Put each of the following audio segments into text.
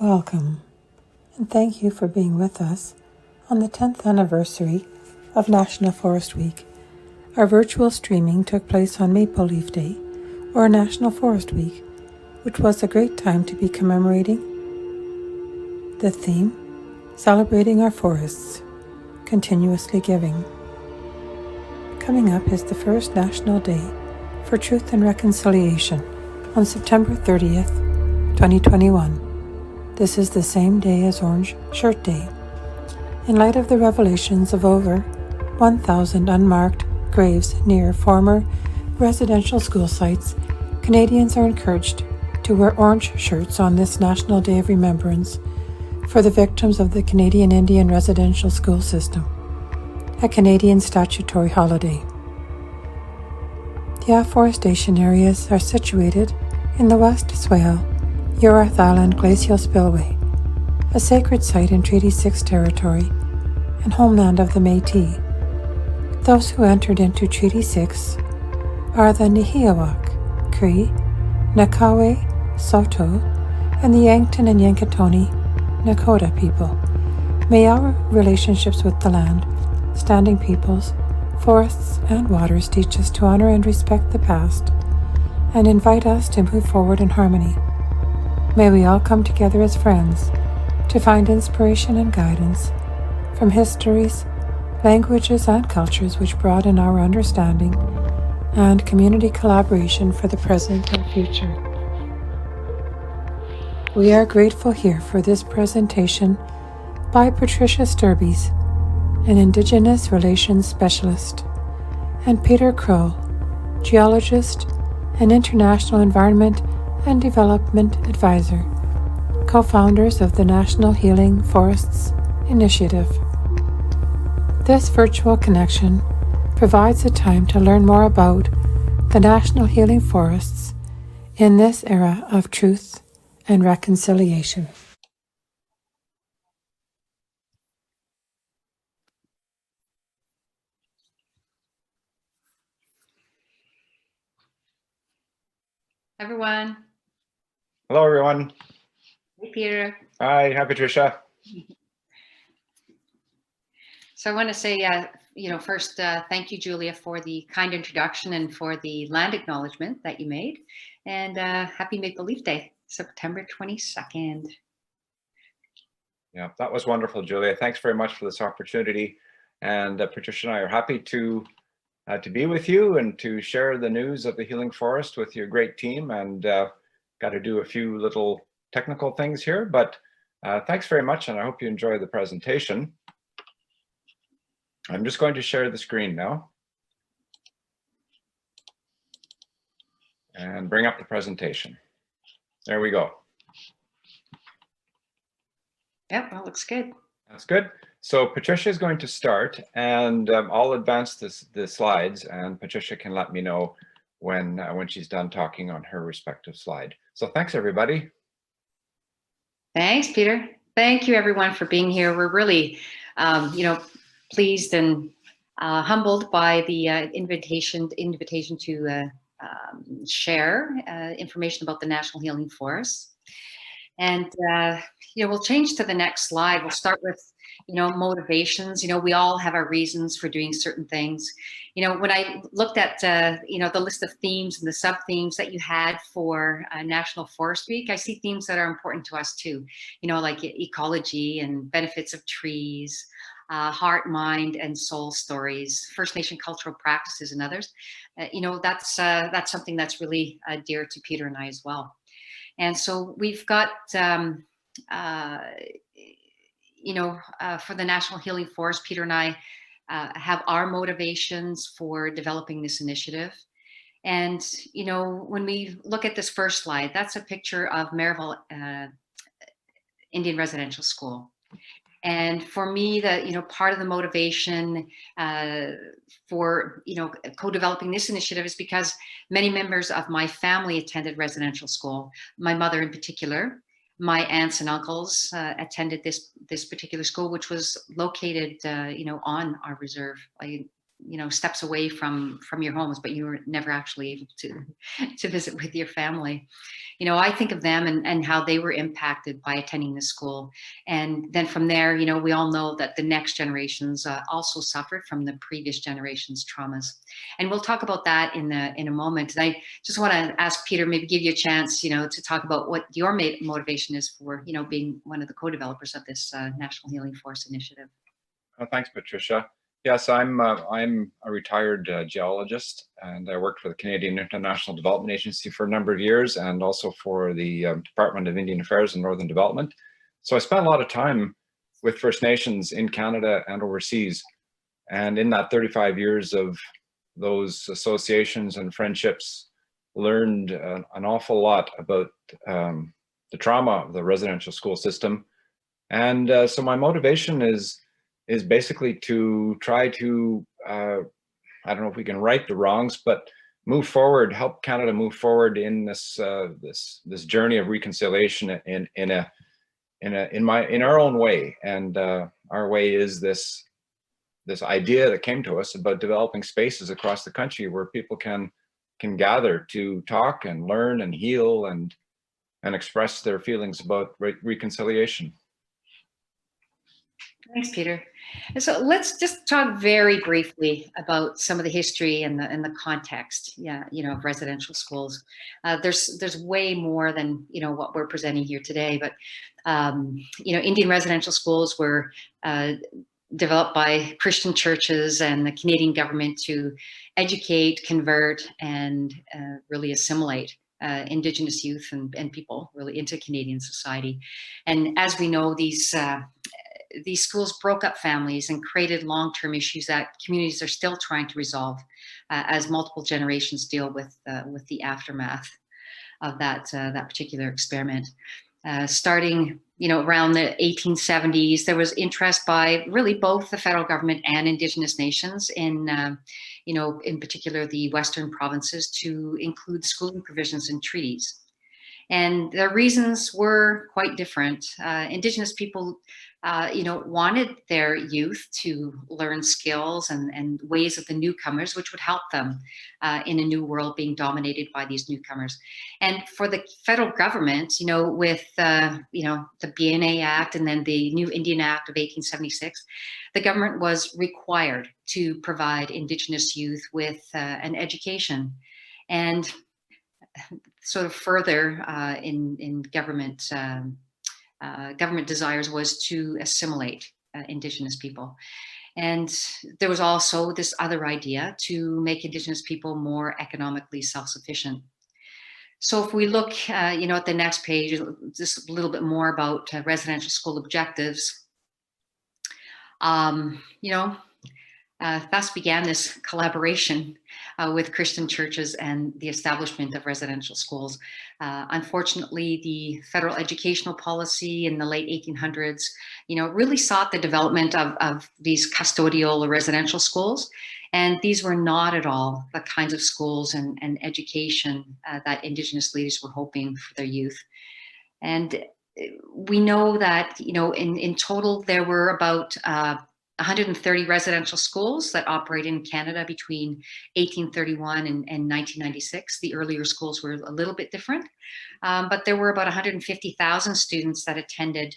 Welcome, and thank you for being with us on the 10th anniversary of National Forest Week. Our virtual streaming took place on Maple Leaf Day, or National Forest Week, which was a great time to be commemorating the theme, Celebrating Our Forests, Continuously Giving. Coming up is the first National Day for Truth and Reconciliation on September 30th, 2021. This is the same day as Orange Shirt Day. In light of the revelations of over 1,000 unmarked graves near former residential school sites, Canadians are encouraged to wear orange shirts on this National Day of Remembrance for the victims of the Canadian Indian residential school system, a Canadian statutory holiday. The afforestation areas are situated in the West Swale Urath Island Glacial Spillway, a sacred site in Treaty 6 territory and homeland of the Métis. Those who entered into Treaty 6 are the Nihiawak, Cree, Nakawe, Saulteaux, and the Yankton and Yankatoni Nakota people. May our relationships with the land, standing peoples, forests, and waters teach us to honor and respect the past and invite us to move forward in harmony. May we all come together as friends to find inspiration and guidance from histories, languages, and cultures which broaden our understanding and community collaboration for the present and future. We are grateful here for this presentation by Patricia Stirbys, an Indigenous Relations Specialist, and Peter Croal, geologist and International Environment and Development Advisor, co-founders of the National Healing Forests Initiative. This virtual connection provides a time to learn more about the National Healing Forests in this era of truth and reconciliation. Everyone. Hello, everyone. Hey, Peter. Hi, Patricia. So I want to say, first, thank you, Julia, for the kind introduction and for the land acknowledgement that you made. And happy Maple Leaf Day, September 22nd. Yeah, that was wonderful, Julia. Thanks very much for this opportunity. And Patricia and I are happy to be with you and to share the news of the Healing Forest with your great team. And got to do a few little technical things here, but thanks very much, and I hope you enjoy the presentation. I'm just going to share the screen now and bring up the presentation. There we go. Yep, that looks good. That's good. So Patricia is going to start, and I'll advance the slides, and Patricia can let me know when she's done talking on her respective slide. So thanks, everybody. Thanks, Peter. Thank you, everyone, for being here. We're really, pleased and humbled by the invitation to share information about the National Healing Forests. And we'll change to the next slide. We'll start with motivations. We all have our reasons for doing certain things. When I looked at the list of themes and the sub themes that you had for National Forest Week, I see themes that are important to us too. Like ecology and benefits of trees, heart, mind, and soul stories, First Nation cultural practices, and others. That's something that's really dear to Peter and I as well. And so we've got, for the National Healing Forest, Peter and I have our motivations for developing this initiative. And, when we look at this first slide, that's a picture of Maryville Indian Residential School. And for me, part of the motivation for, co-developing this initiative is because many members of my family attended residential school. My mother in particular, my aunts and uncles attended this particular school, which was located, on our reserve, steps away from your homes, but you were never actually able to visit with your family. I think of them and how they were impacted by attending this school. And then from there, we all know that the next generations also suffered from the previous generation's traumas. And we'll talk about that in a moment. And I just want to ask Peter, maybe give you a chance, to talk about what your motivation is for, being one of the co-developers of this National Healing Forest Initiative. Thanks, Patricia. Yes, I'm a retired geologist, and I worked for the Canadian International Development Agency for a number of years, and also for the Department of Indian Affairs and Northern Development. So I spent a lot of time with First Nations in Canada and overseas. And in that 35 years of those associations and friendships, learned an awful lot about the trauma of the residential school system. And so my motivation is basically to try to, I don't know if we can right the wrongs, but move forward, help Canada move forward in this this journey of reconciliation in our own way. And our way is this idea that came to us about developing spaces across the country where people can gather to talk and learn and heal and express their feelings about reconciliation. Thanks, Peter. And so let's just talk very briefly about some of the history and the context, of residential schools. There's way more than what we're presenting here today, but Indian residential schools were developed by Christian churches and the Canadian government to educate, convert, and really assimilate Indigenous youth and people really into Canadian society. And as we know, these schools broke up families and created long-term issues that communities are still trying to resolve as multiple generations deal with the aftermath of that particular experiment. Starting, around the 1870s, there was interest by really both the federal government and Indigenous nations in particular the Western provinces to include schooling provisions in treaties. And the reasons were quite different. Indigenous people, wanted their youth to learn skills and ways of the newcomers, which would help them in a new world being dominated by these newcomers. And for the federal government, with the BNA Act and then the new Indian Act of 1876, the government was required to provide Indigenous youth with an education. And sort of further in government desires was to assimilate Indigenous people. And there was also this other idea to make Indigenous people more economically self-sufficient. So if we look, at the next page, just a little bit more about residential school objectives, thus began this collaboration with Christian churches and the establishment of residential schools. Unfortunately, the federal educational policy in the late 1800s, really sought the development of these custodial or residential schools. And these were not at all the kinds of schools and education that Indigenous leaders were hoping for their youth. And we know that, in total, there were about 130 residential schools that operated in Canada between 1831 and 1996. The earlier schools were a little bit different, but there were about 150,000 students that attended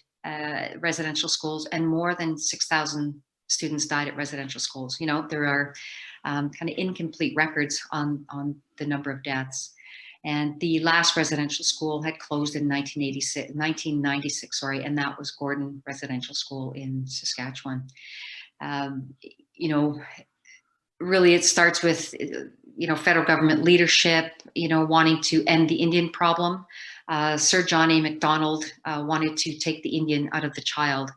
residential schools, and more than 6,000 students died at residential schools. There are kind of incomplete records on the number of deaths. And the last residential school had closed in 1996, and that was Gordon Residential School in Saskatchewan. Really it starts with, federal government leadership, wanting to end the Indian problem. Sir John A. Macdonald wanted to take the Indian out of the child.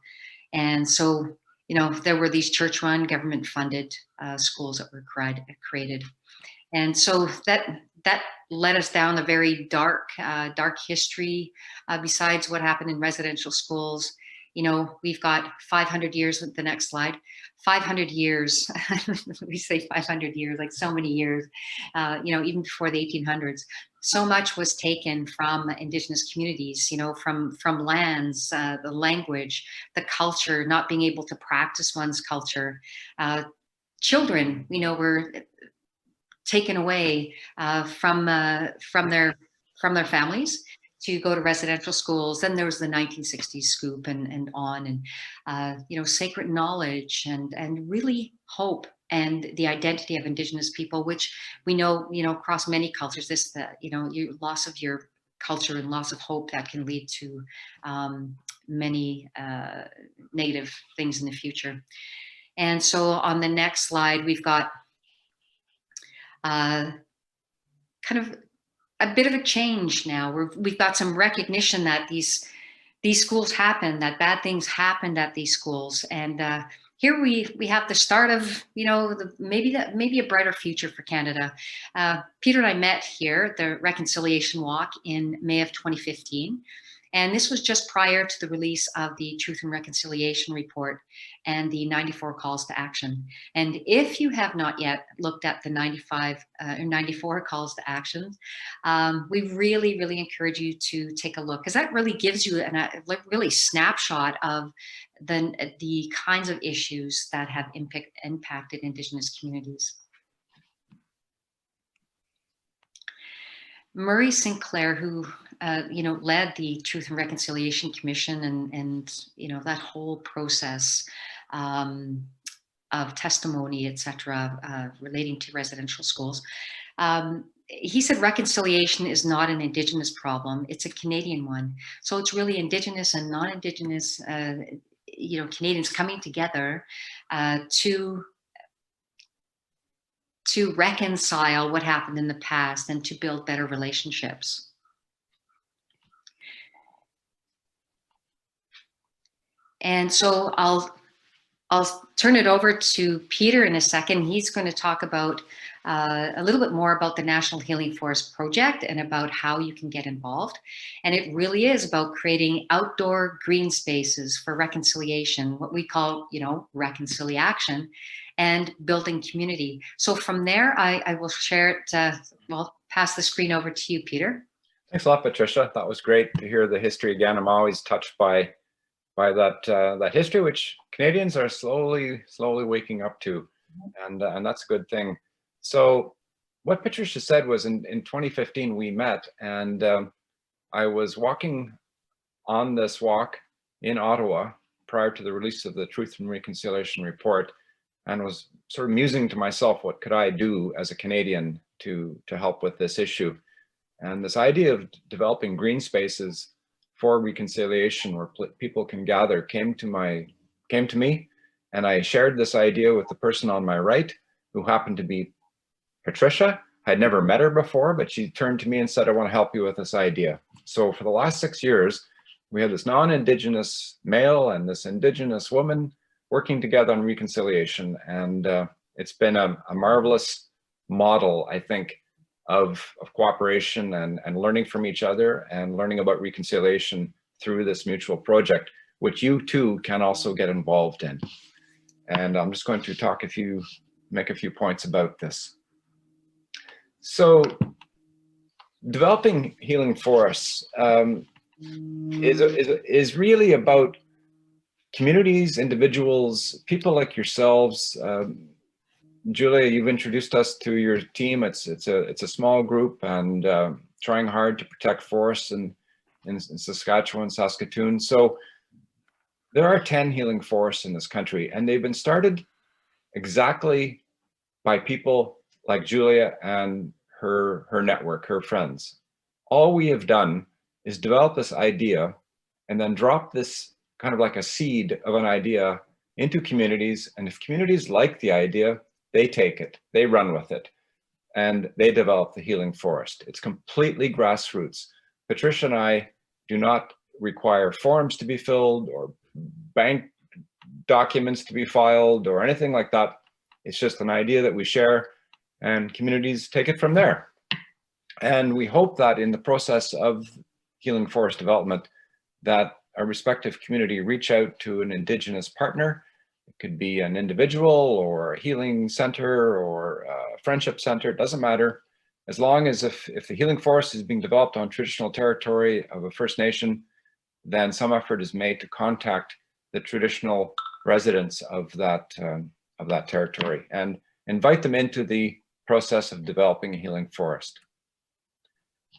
And so, there were these church-run, government-funded schools that were created. And so that led us down a very dark history. Besides what happened in residential schools, we've got 500 years with the next slide. 500 years, we say 500 years, like so many years, even before the 1800s. So much was taken from Indigenous communities, from lands, the language, the culture, not being able to practice one's culture, children, were taken away from their families to go to residential schools. Then there was the 1960s scoop and on, and sacred knowledge and really hope and the identity of Indigenous people, which we know, across many cultures, your loss of your culture and loss of hope that can lead to many negative things in the future. And so on the next slide, we've got kind of a bit of a change now. We've got some recognition that these schools happen, that bad things happened at these schools, and here we have the start of maybe a brighter future for Canada. Peter and I met here, the Reconciliation Walk, in May of 2015. And this was just prior to the release of the Truth and Reconciliation Report and the 94 calls to action. And if you have not yet looked at the 94 calls to action, we really, really encourage you to take a look, because that really gives you a really snapshot of the kinds of issues that have impacted Indigenous communities. Murray Sinclair, who led the Truth and Reconciliation Commission and that whole process of testimony, etc., relating to residential schools. He said reconciliation is not an Indigenous problem; it's a Canadian one. So it's really Indigenous and non-Indigenous, Canadians coming together to reconcile what happened in the past and to build better relationships. And so I'll turn it over to Peter in a second. He's going to talk about a little bit more about the National Healing Forest Project and about how you can get involved. And it really is about creating outdoor green spaces for reconciliation, what we call, reconciliation, and building community. So from there, I will share it, pass the screen over to you, Peter. Thanks a lot, Patricia. That was great to hear the history again. I'm always touched by that history, which Canadians are slowly waking up to, and that's a good thing. So what Patricia said was in 2015 we met, and I was walking on this walk in Ottawa prior to the release of the Truth and Reconciliation Report, and was sort of musing to myself, what could I do as a Canadian to help with this issue? And this idea of developing green spaces for reconciliation where people can gather came to me, and I shared this idea with the person on my right, who happened to be Patricia. I'd never met her before, but she turned to me and said, I want to help you with this idea. So for the last 6 years, we had this non-Indigenous male and this Indigenous woman working together on reconciliation. And it's been a marvelous model, I think, of cooperation and learning from each other and learning about reconciliation through this mutual project, which you too can also get involved in. And I'm just going to make a few points about this. So developing healing forests is really about communities, individuals, people like yourselves. Julia, you've introduced us to your team. It's a small group and trying hard to protect forests in Saskatchewan, Saskatoon. So there are 10 healing forests in this country, and they've been started exactly by people like Julia and her network, her friends. All we have done is develop this idea and then drop this kind of like a seed of an idea into communities. And if communities like the idea, they take it, they run with it, and they develop the healing forest. It's completely grassroots. Patricia and I do not require forms to be filled or bank documents to be filed or anything like that. It's just an idea that we share, and communities take it from there. And we hope that in the process of healing forest development, that a respective community reach out to an Indigenous partner. It could be an individual or a healing center or a friendship center, it doesn't matter. As long as if the healing forest is being developed on traditional territory of a First Nation, then some effort is made to contact the traditional residents of that territory and invite them into the process of developing a healing forest.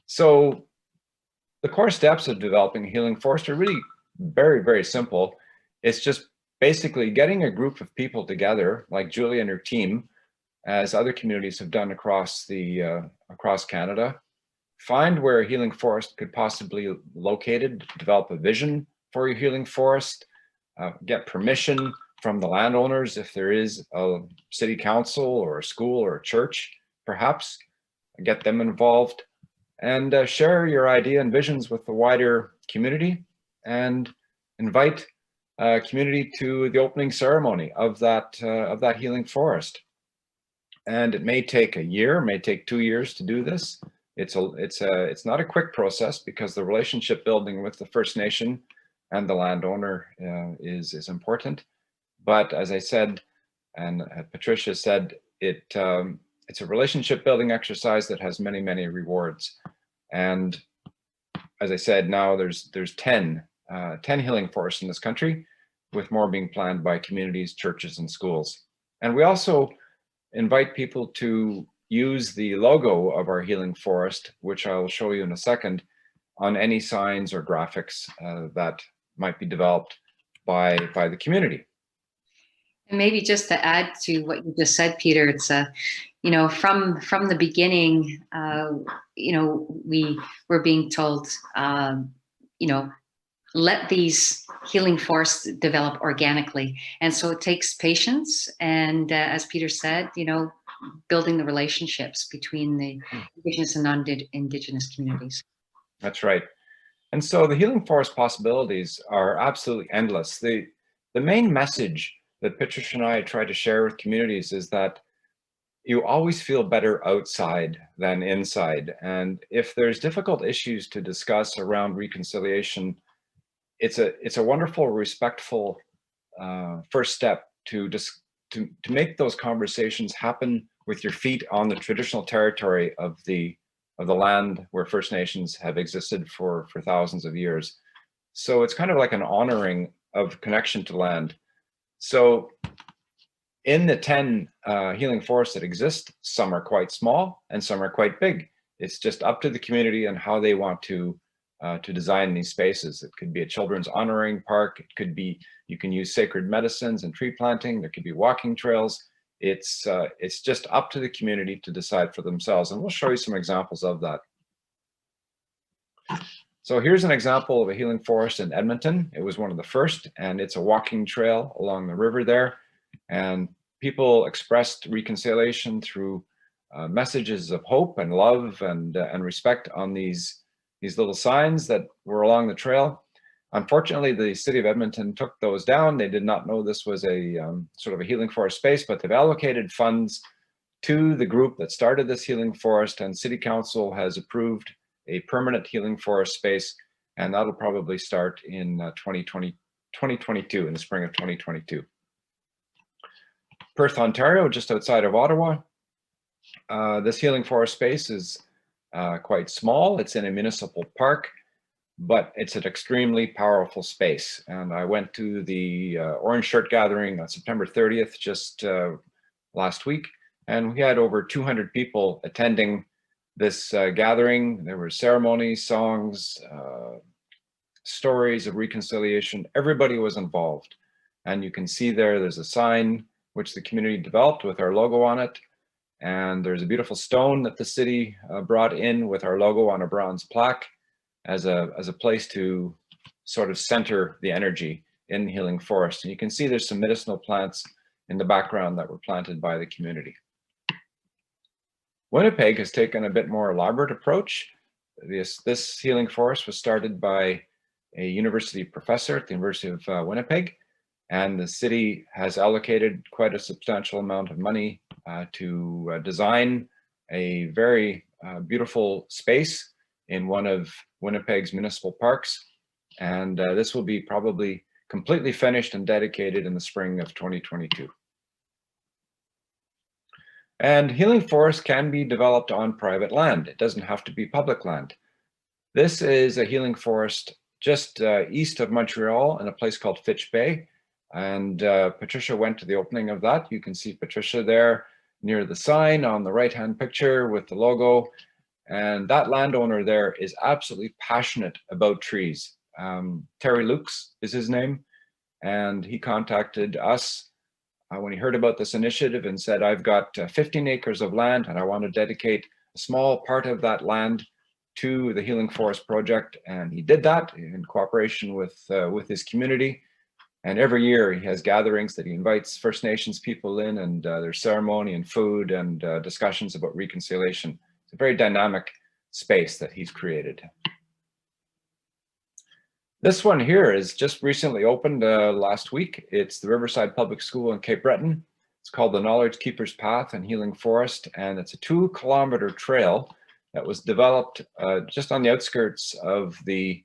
So the core steps of developing a healing forest are really very, very simple. It's just basically getting a group of people together, like Julie and her team, as other communities have done across Canada. Find where a healing forest could possibly be located, develop a vision for your healing forest, get permission from the landowners if there is a city council or a school or a church, perhaps, get them involved, and share your idea and visions with the wider community, and invite community to the opening ceremony of that healing forest. And it may take a year, may take 2 years to do this. It's not a quick process because the relationship building with the First Nation and the landowner is important. But as I said, and Patricia said, it's a relationship building exercise that has many, many rewards. And as I said, now there's 10 healing forests in this country, with more being planned by communities, churches, and schools. And we also invite people to use the logo of our healing forest, which I'll show you in a second, on any signs or graphics that might be developed by the community. And maybe just to add to what you just said, Peter, it's you know, from the beginning, you know, we were being told, you know, let these healing forests develop organically. And so it takes patience. And as Peter said, you know, building the relationships between the Indigenous and non-Indigenous communities. That's right. And so the healing forest possibilities are absolutely endless. The main message that Patricia and I try to share with communities is that you always feel better outside than inside. And if there's difficult issues to discuss around reconciliation, it's a wonderful, respectful first step to make those conversations happen with your feet on the traditional territory of the land where First Nations have existed for thousands of years. So it's kind of like an honoring of connection to land. So in the 10 healing forests that exist, some are quite small and some are quite big. It's just up to the community and how they want to design these spaces. It could be a children's honoring park. It could be, you can use sacred medicines and tree planting. There could be walking trails. It's just up to the community to decide for themselves. And we'll show you some examples of that. So here's an example of a healing forest in Edmonton. It was one of the first, and it's a walking trail along the river there. And people expressed reconciliation through messages of hope and love and respect on these little signs that were along the trail. Unfortunately, the city of Edmonton took those down. They did not know this was a sort of a healing forest space, but they've allocated funds to the group that started this healing forest, and City Council has approved a permanent healing forest space, and that'll probably start in 2022, in the spring of 2022. Perth, Ontario, just outside of Ottawa. This healing forest space is quite small. It's in a municipal park, but it's an extremely powerful space. And I went to the Orange Shirt Gathering on September 30th, just last week, and we had over 200 people attending this gathering. There were ceremonies, songs, stories of reconciliation. Everybody was involved. And you can see there's a sign which the community developed with our logo on it. And there's a beautiful stone that the city brought in with our logo on a bronze plaque as a place to sort of center the energy in Healing Forest. And you can see there's some medicinal plants in the background that were planted by the community. Winnipeg has taken a bit more elaborate approach. This healing forest was started by a university professor at the University of Winnipeg, and the city has allocated quite a substantial amount of money to design a very beautiful space in one of Winnipeg's municipal parks. And this will be probably completely finished and dedicated in the spring of 2022. And healing forest can be developed on private land. It doesn't have to be public land. This is a healing forest just east of Montreal in a place called Fitch Bay. And Patricia went to the opening of that. You can see Patricia there near the sign on the right-hand picture with the logo. And that landowner there is absolutely passionate about trees. Terry Lukes is his name. And he contacted us when he heard about this initiative and said, I've got 15 acres of land and I want to dedicate a small part of that land to the Healing Forest Project. And he did that in cooperation with his community. And every year he has gatherings that he invites First Nations people in, and there's ceremony and food and discussions about reconciliation. It's a very dynamic space that he's created. This one here is just recently opened last week. It's the Riverside Public School in Cape Breton. It's called the Knowledge Keeper's Path in Healing Forest, and it's a 2-kilometer trail that was developed just on the outskirts of the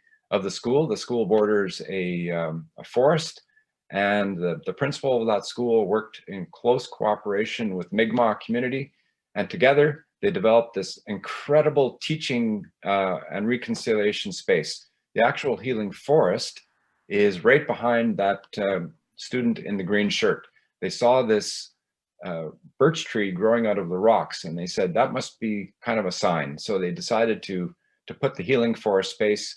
school. The school borders a forest, and the principal of that school worked in close cooperation with Mi'kmaq community, and together they developed this incredible teaching and reconciliation space. The actual Healing Forest is right behind that student in the green shirt. They saw this birch tree growing out of the rocks, and they said that must be kind of a sign. So they decided to put the Healing Forest space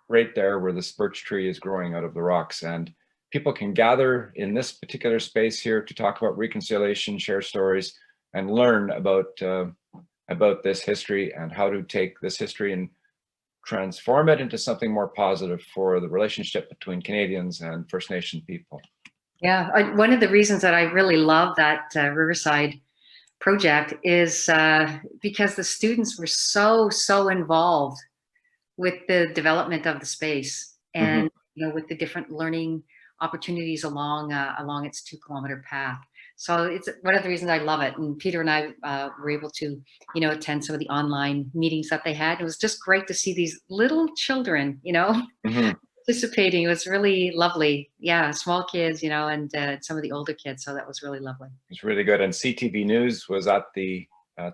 right there where this birch tree is growing out of the rocks. And people can gather in this particular space here to talk about reconciliation, share stories, and learn about this history and how to take this history and transform it into something more positive for the relationship between Canadians and First Nation people. Yeah, one of the reasons that I really love that Riverside project is because the students were so involved with the development of the space, and with the different learning opportunities along its 2-kilometer path. So it's one of the reasons I love it. And Peter and I were able to, attend some of the online meetings that they had. It was just great to see these little children, participating. It was really lovely. Yeah, small kids, and some of the older kids. So that was really lovely. It's really good. And CTV News was at the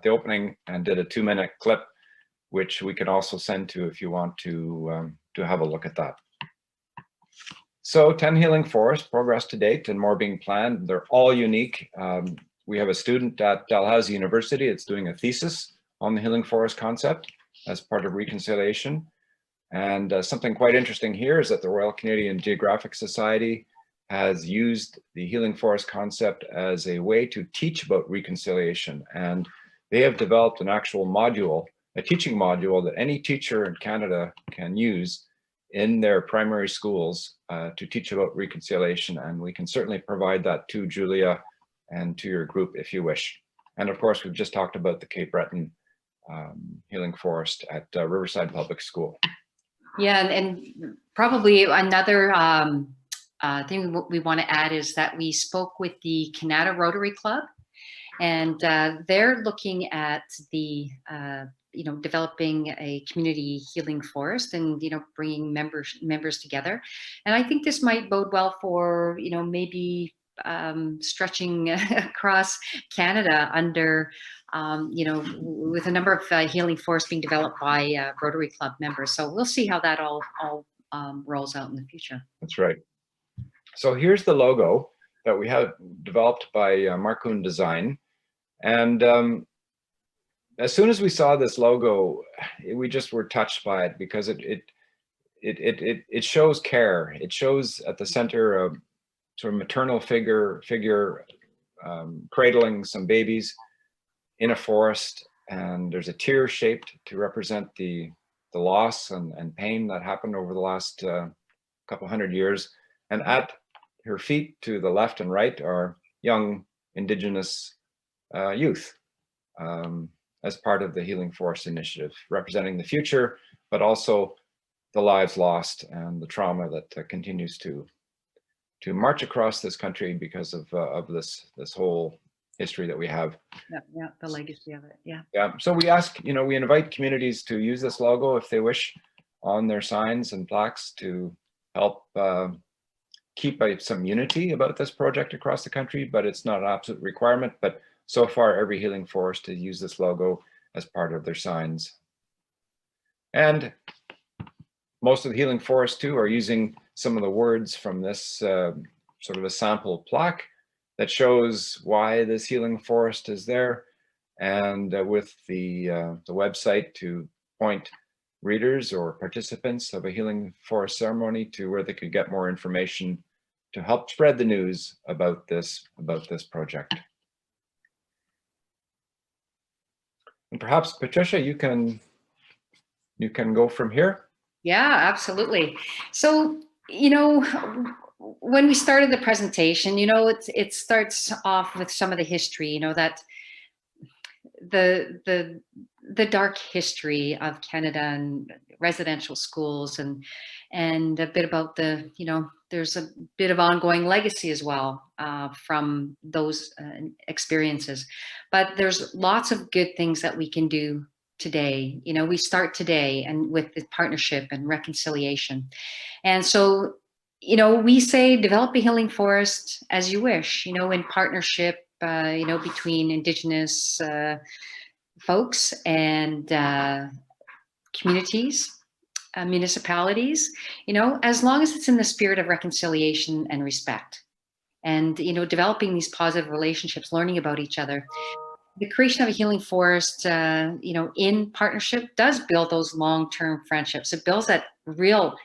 opening and did a 2-minute clip, which we can also send to if you want to have a look at that. So 10 healing forests, progress to date, and more being planned. They're all unique. We have a student at Dalhousie University that's doing a thesis on the healing forest concept as part of reconciliation. And something quite interesting here is that the Royal Canadian Geographic Society has used the healing forest concept as a way to teach about reconciliation. And they have developed an actual module, a teaching module that any teacher in Canada can use in their primary schools to teach about reconciliation. And we can certainly provide that to Julia and to your group if you wish. And of course, we've just talked about the Cape Breton healing forest at Riverside Public School. Yeah, and probably another thing we want to add is that we spoke with the Canada Rotary Club, and they're looking at the developing a community healing forest and bringing members together. And I think this might bode well for maybe stretching across Canada under with a number of healing forests being developed by Rotary Club members. So we'll see how that all rolls out in the future. That's right. So here's the logo that we have developed by Marcoon Design. And as soon as we saw this logo, we just were touched by it because it shows care. It shows at the center a sort of maternal figure cradling some babies in a forest, and there's a tear shaped to represent the loss and pain that happened over the last couple hundred years. And at her feet to the left and right are young Indigenous youth as part of the Healing Forest Initiative, representing the future, but also the lives lost and the trauma that continues to march across this country because of this whole history that we have. Yeah, the legacy of it. Yeah. Yeah. So we ask, we invite communities to use this logo if they wish on their signs and plaques to help keep some unity about this project across the country, but it's not an absolute requirement. But so far, every healing forest has used this logo as part of their signs. And most of the healing forests too are using some of the words from this sort of a sample plaque that shows why this healing forest is there, and with the website to point readers or participants of a healing forest ceremony to where they could get more information to help spread the news about this project. And perhaps, Patricia, you can go from here. Yeah, absolutely. So, when we started the presentation, it starts off with some of the history, that the dark history of Canada and residential schools, and a bit about there's a bit of ongoing legacy as well from those experiences. But there's lots of good things that we can do today. We start today and with the partnership and reconciliation. And so, we say develop a healing forest as you wish, in partnership, between Indigenous folks and communities, municipalities, as long as it's in the spirit of reconciliation and respect. And, developing these positive relationships, learning about each other. The creation of a healing forest, in partnership does build those long-term friendships. It builds that real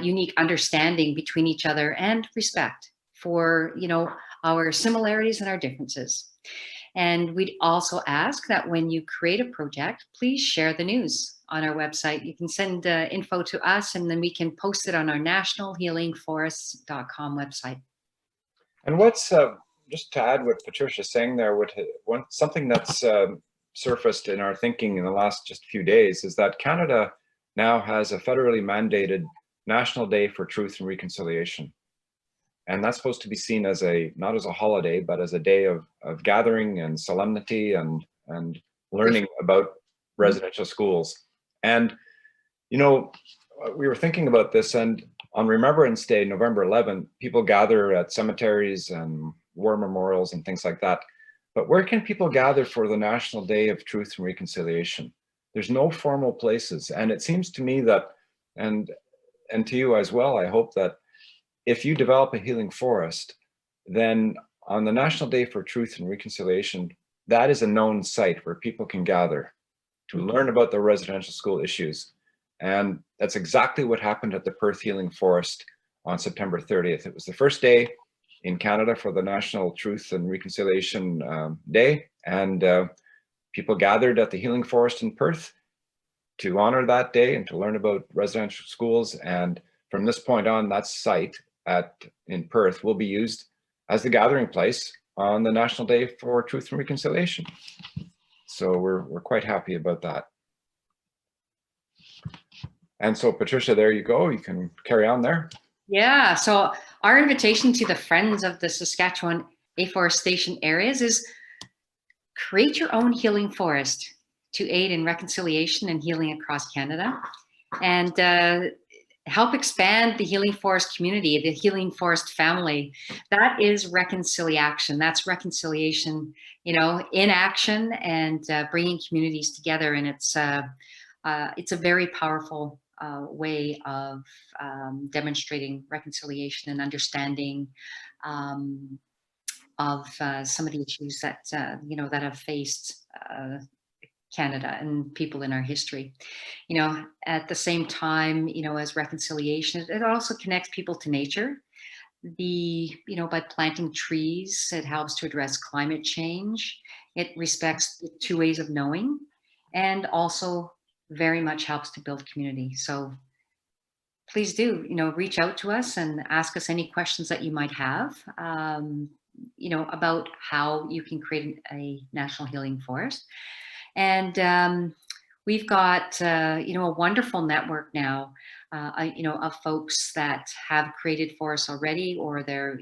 unique understanding between each other and respect for, our similarities and our differences. And we'd also ask that when you create a project, please share the news on our website. You can send info to us, and then we can post it on our nationalhealingforests.com website. And what's just to add what Patricia's saying there, something that's surfaced in our thinking in the last just few days is that Canada now has a federally mandated National Day for Truth and Reconciliation. And that's supposed to be seen as not as a holiday, but as a day of gathering and solemnity and learning about residential schools. And, we were thinking about this, and on Remembrance Day, November 11th, people gather at cemeteries and war memorials and things like that. But where can people gather for the National Day of Truth and Reconciliation? There's no formal places. And it seems to me that, and to you as well, I hope that if you develop a healing forest, then on the National Day for Truth and Reconciliation, that is a known site where people can gather to learn about the residential school issues. And that's exactly what happened at the Perth Healing Forest on September 30th. It was the first day in Canada for the National Truth and Reconciliation Day. And people gathered at the Healing Forest in Perth to honor that day and to learn about residential schools. And from this point on, that site in Perth will be used as the gathering place on the National Day for Truth and Reconciliation. So we're quite happy about that. And so, Patricia, there you go. You can carry on there. Yeah. So our invitation to the Friends of the Saskatchewan Afforestation Areas is create your own healing forest to aid in reconciliation and healing across Canada, and help expand the healing forest community, the healing forest family. That is reconciliation. That's reconciliation, in action, and bringing communities together. And it's a very powerful way of demonstrating reconciliation and understanding of some of the issues that that have faced Canada and people in our history. At the same time, as reconciliation, it also connects people to nature. By planting trees, it helps to address climate change. It respects the two ways of knowing, and also very much helps to build community. So please do, reach out to us and ask us any questions that you might have, about how you can create a national healing forest. And we've got, a wonderful network now, of folks that have created forests already, or they're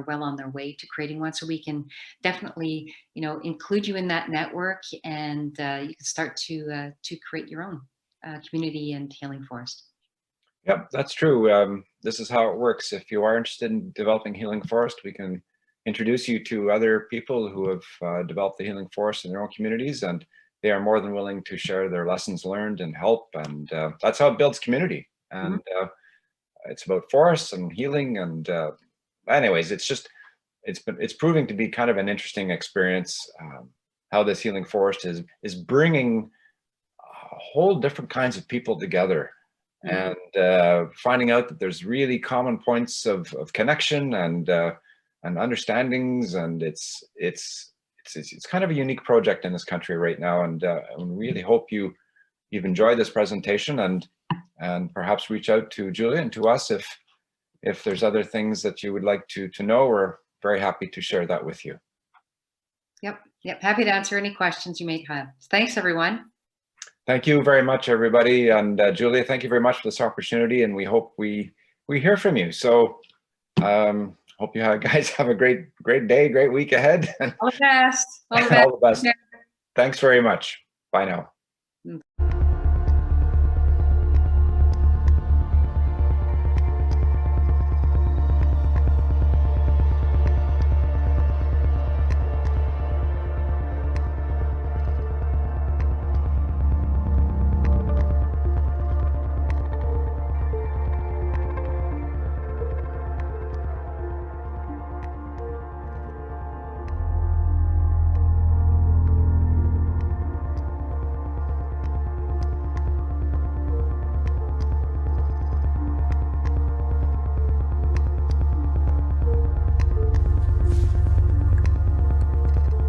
well on their way to creating one. So we can definitely, include you in that network, and you can start to create your own community and healing forest. Yep, that's true. This is how it works. If you are interested in developing healing forest, we can introduce you to other people who have developed the healing forest in their own communities, and they are more than willing to share their lessons learned and help. And that's how it builds community. And it's about forests and healing and anyways, it's proving to be kind of an interesting experience. How this healing forest is bringing a whole different kinds of people together, and finding out that there's really common points of connection and understandings, and it's kind of a unique project in this country right now, and I really hope you've enjoyed this presentation, and perhaps reach out to Julia and to us if there's other things that you would like to know. We're very happy to share that with you. Yep. Happy to answer any questions you may have. Thanks, everyone. Thank you very much, everybody. And Julia, thank you very much for this opportunity. And we hope we hear from you. So hope you guys have a great day, great week ahead. All the best. All the best. Thanks very much. Bye now.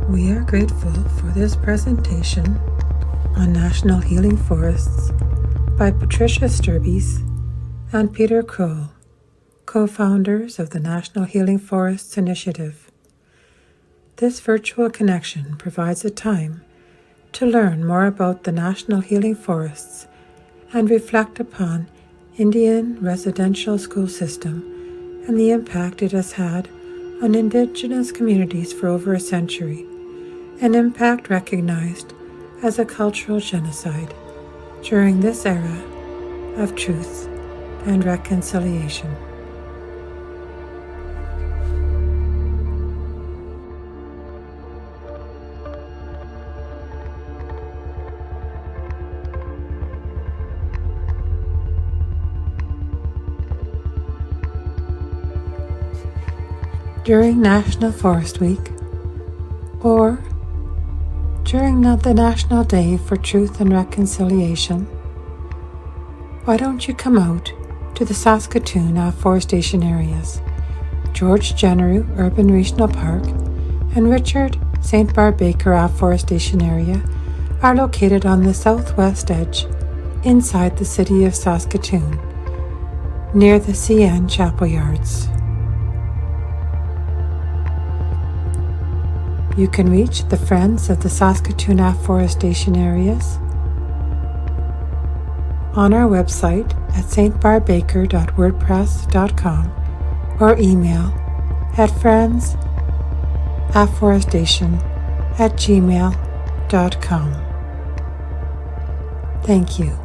We are grateful for this presentation on National Healing Forests by Patricia Stirbys and Peter Croal, co-founders of the National Healing Forests Initiative. This virtual connection provides a time to learn more about the National Healing Forests and reflect upon Indian residential school system and the impact it has had on Indigenous communities for over a century, an impact recognized as a cultural genocide during this era of truth and reconciliation. During National Forest Week, or during the National Day for Truth and Reconciliation, why don't you come out to the Saskatoon afforestation areas, George Jenneru Urban Regional Park and Richard St. Barbe Baker afforestation area are located on the southwest edge inside the city of Saskatoon, near the CN Chapel Yards. You can reach the Friends of the Saskatoon Afforestation Areas on our website at stbarbaker.wordpress.com or email at friendsafforestation@gmail.com. Thank you.